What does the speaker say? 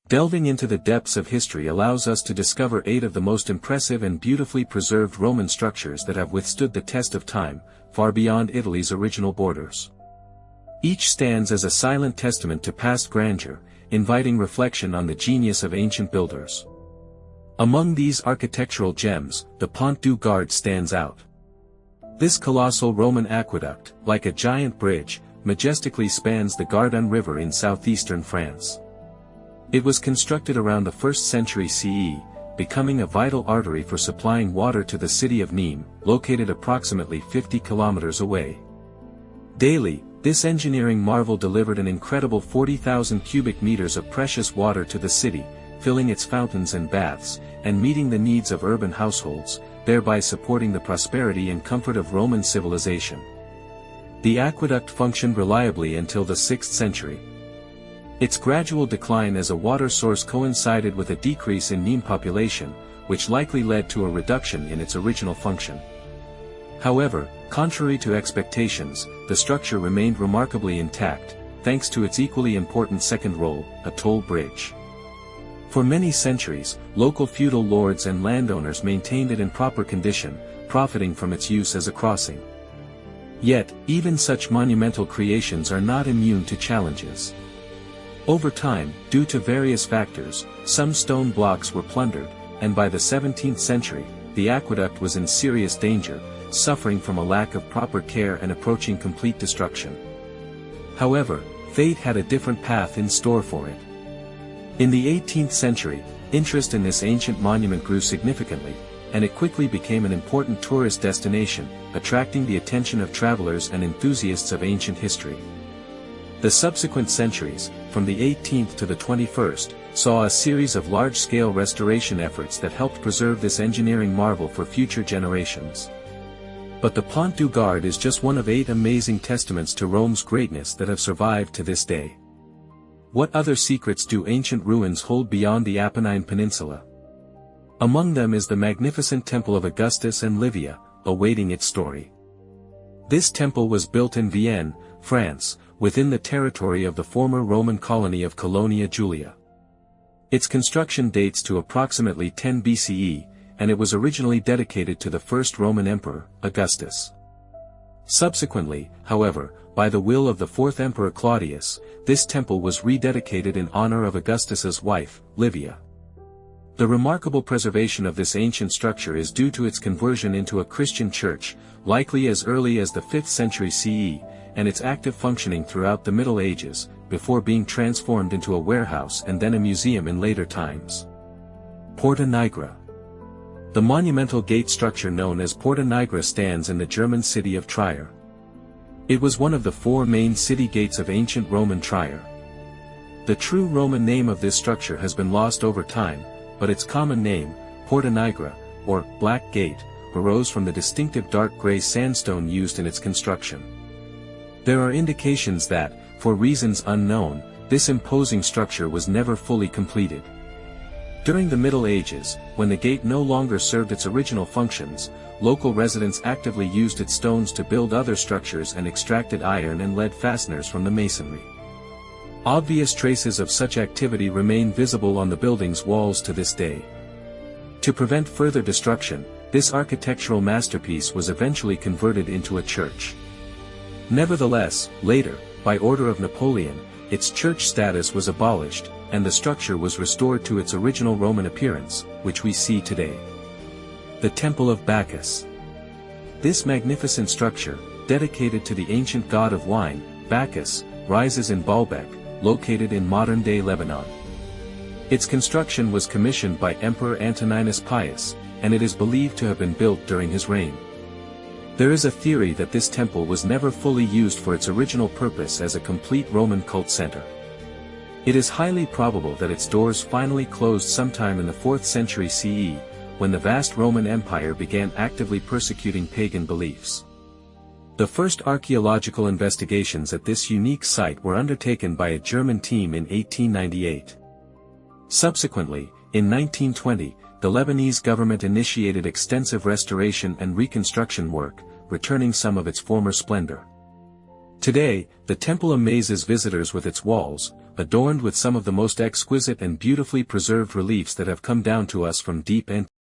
Delving into the depths of history allows us to discover 8 of the most impressive and beautifully preserved Roman structures that have withstood the test of time, far beyond Italy's original borders. Each stands as a silent testament to past grandeur, inviting reflection on the genius of ancient builders. Among these architectural gems, the Pont du Gard stands out. This colossal Roman aqueduct, like a giant bridge, majestically spans the Gardon River in southeastern France. It was constructed around the 1st century CE, becoming a vital artery for supplying water to the city of Nîmes, located approximately 50 kilometers away. Daily, this engineering marvel delivered an incredible 40,000 cubic meters of precious water to the city, filling its fountains and baths, and meeting the needs of urban households, thereby supporting the prosperity and comfort of Roman civilization. The aqueduct functioned reliably until the 6th century. Its gradual decline as a water source coincided with a decrease in Nîmes population, which likely led to a reduction in its original function. However, contrary to expectations, the structure remained remarkably intact, thanks to its equally important second role, a toll bridge. For many centuries, local feudal lords and landowners maintained it in proper condition, profiting from its use as a crossing. Yet, even such monumental creations are not immune to challenges. Over time, due to various factors, some stone blocks were plundered, and by the 17th century, the aqueduct was in serious danger, suffering from a lack of proper care and approaching complete destruction. However, fate had a different path in store for it. In the 18th century, interest in this ancient monument grew significantly, and it quickly became an important tourist destination, attracting the attention of travelers and enthusiasts of ancient history. The subsequent centuries, from the 18th to the 21st, saw a series of large-scale restoration efforts that helped preserve this engineering marvel for future generations. But the Pont du Gard is just one of 8 amazing testaments to Rome's greatness that have survived to this day. What other secrets do ancient ruins hold beyond the Apennine Peninsula? Among them is the magnificent temple of Augustus and Livia, awaiting its story. This temple was built in Vienne, France, within the territory of the former Roman colony of Colonia Julia. Its construction dates to approximately 10 BCE, and it was originally dedicated to the first Roman emperor, Augustus. Subsequently, however, by the will of the 4th Emperor Claudius, this temple was rededicated in honor of Augustus's wife, Livia. The remarkable preservation of this ancient structure is due to its conversion into a Christian church, likely as early as the 5th century CE, and its active functioning throughout the Middle Ages, before being transformed into a warehouse and then a museum in later times. Porta Nigra. The monumental gate structure known as Porta Nigra stands in the German city of Trier. It was one of the 4 main city gates of ancient Roman Trier. The true Roman name of this structure has been lost over time, but its common name, Porta Nigra, or Black Gate, arose from the distinctive dark gray sandstone used in its construction. There are indications that, for reasons unknown, this imposing structure was never fully completed. During the Middle Ages, when the gate no longer served its original functions, local residents actively used its stones to build other structures and extracted iron and lead fasteners from the masonry. Obvious traces of such activity remain visible on the building's walls to this day. To prevent further destruction, this architectural masterpiece was eventually converted into a church. Nevertheless, later, by order of Napoleon, its church status was abolished, and the structure was restored to its original Roman appearance, which we see today. The Temple of Bacchus. This magnificent structure, dedicated to the ancient god of wine, Bacchus, rises in Baalbek, located in modern-day Lebanon. Its construction was commissioned by Emperor Antoninus Pius, and it is believed to have been built during his reign. There is a theory that this temple was never fully used for its original purpose as a complete Roman cult center. It is highly probable that its doors finally closed sometime in the 4th century CE, when the vast Roman Empire began actively persecuting pagan beliefs. The first archaeological investigations at this unique site were undertaken by a German team in 1898. Subsequently, in 1920, the Lebanese government initiated extensive restoration and reconstruction work, returning some of its former splendor. Today, the temple amazes visitors with its walls, adorned with some of the most exquisite and beautifully preserved reliefs that have come down to us from deep antiquity.